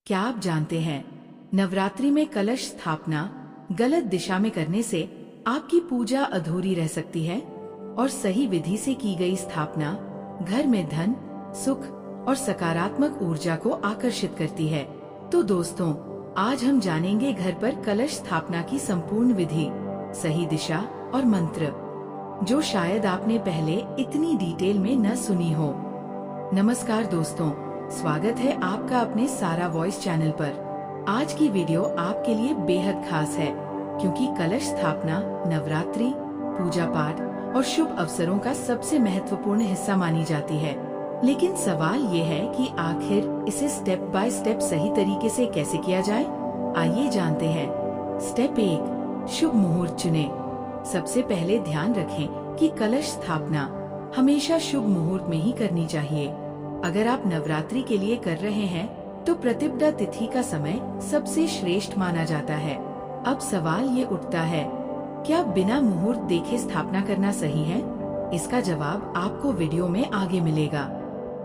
क्या आप जानते हैं, नवरात्रि में कलश स्थापना गलत दिशा में करने से आपकी पूजा अधूरी रह सकती है और सही विधि से की गई स्थापना घर में धन, सुख और सकारात्मक ऊर्जा को आकर्षित करती है। तो दोस्तों, आज हम जानेंगे घर पर कलश स्थापना की संपूर्ण विधि, सही दिशा और मंत्र, जो शायद आपने पहले इतनी डिटेल में न सुनी हो। नमस्कार दोस्तों, स्वागत है आपका अपने सारा वॉइस चैनल पर। आज की वीडियो आपके लिए बेहद खास है, क्योंकि कलश स्थापना नवरात्रि, पूजा पाठ और शुभ अवसरों का सबसे महत्वपूर्ण हिस्सा मानी जाती है। लेकिन सवाल ये है कि आखिर इसे स्टेप बाय स्टेप सही तरीके से कैसे किया जाए। आइए जानते हैं। स्टेप 1, शुभ मुहूर्त चुनें। सबसे पहले ध्यान रखें कि कलश स्थापना हमेशा शुभ मुहूर्त में ही करनी चाहिए। अगर आप नवरात्रि के लिए कर रहे हैं तो प्रतिपदा तिथि का समय सबसे श्रेष्ठ माना जाता है। अब सवाल ये उठता है, क्या बिना मुहूर्त देखे स्थापना करना सही है? इसका जवाब आपको वीडियो में आगे मिलेगा।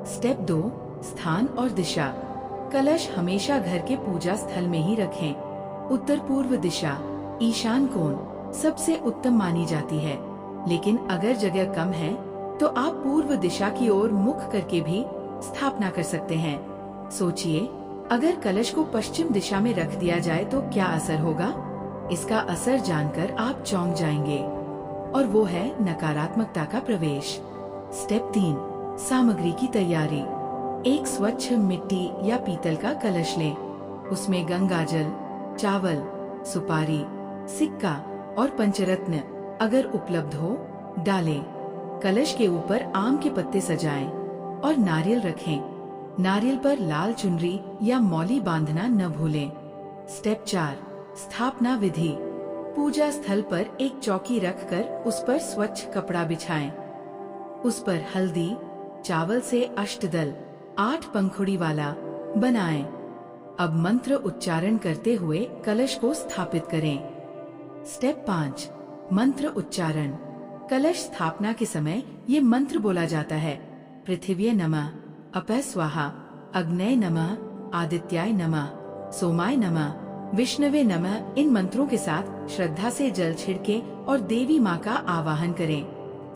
स्टेप 2, स्थान और दिशा। कलश हमेशा घर के पूजा स्थल में ही रखें। उत्तर पूर्व दिशा, ईशान कोण सबसे उत्तम मानी जाती है, लेकिन अगर जगह कम है तो आप पूर्व दिशा की ओर मुख करके भी स्थापना कर सकते हैं। सोचिए, अगर कलश को पश्चिम दिशा में रख दिया जाए तो क्या असर होगा? इसका असर जानकर आप चौंक जाएंगे, और वो है नकारात्मकता का प्रवेश। स्टेप 3, सामग्री की तैयारी। एक स्वच्छ मिट्टी या पीतल का कलश लें। उसमें गंगा जल, चावल, सुपारी, सिक्का और पंचरत्न अगर उपलब्ध हो डालें। कलश के ऊपर आम के पत्ते सजाएं और नारियल रखें। नारियल पर लाल चुनरी या मौली बांधना न भूलें। स्टेप 4, स्थापना विधि। पूजा स्थल पर एक चौकी रखकर उस पर स्वच्छ कपड़ा बिछाएं। उस पर हल्दी, चावल से अष्टदल 8 पंखुड़ी वाला बनाएं। अब मंत्र उच्चारण करते हुए कलश को स्थापित करें। स्टेप 5, मंत्र उच्चारण। कलश स्थापना के समय ये मंत्र बोला जाता है: पृथिव्ये नमः, अपः स्वाहा, अग्नये नमः, आदित्याय नमः, सोमाय नमः, विष्णवे नमः। इन मंत्रों के साथ श्रद्धा से जल छिड़के और देवी माँ का आवाहन करें।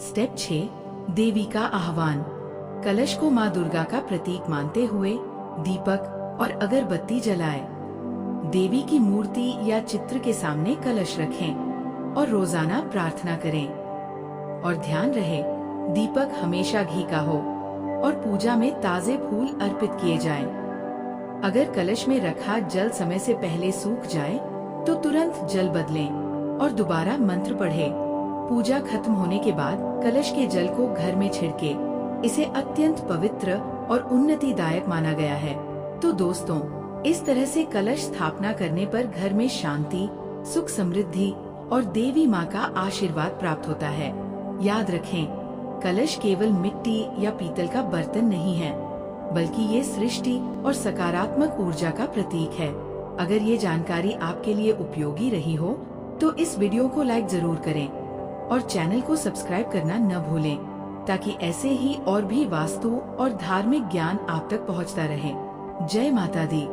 स्टेप 6, देवी का आह्वान। कलश को माँ दुर्गा का प्रतीक मानते हुए दीपक और अगरबत्ती जलाएं। देवी की मूर्ति या चित्र के सामने कलश रखें और रोजाना प्रार्थना करें। और ध्यान रहे, दीपक हमेशा घी का हो और पूजा में ताजे फूल अर्पित किए जाएं। अगर कलश में रखा जल समय से पहले सूख जाए तो तुरंत जल बदलें और दोबारा मंत्र पढ़ें। पूजा खत्म होने के बाद कलश के जल को घर में छिड़के। इसे अत्यंत पवित्र और उन्नतिदायक माना गया है। तो दोस्तों, इस तरह से कलश स्थापना करने पर घर में शांति, सुख, समृद्धि और देवी माँ का आशीर्वाद प्राप्त होता है। याद रखें, कलश केवल मिट्टी या पीतल का बर्तन नहीं है, बल्कि ये सृष्टि और सकारात्मक ऊर्जा का प्रतीक है। अगर ये जानकारी आपके लिए उपयोगी रही हो तो इस वीडियो को लाइक जरूर करें और चैनल को सब्सक्राइब करना न भूलें, ताकि ऐसे ही और भी वास्तु और धार्मिक ज्ञान आप तक पहुंचता रहे। जय माता दी।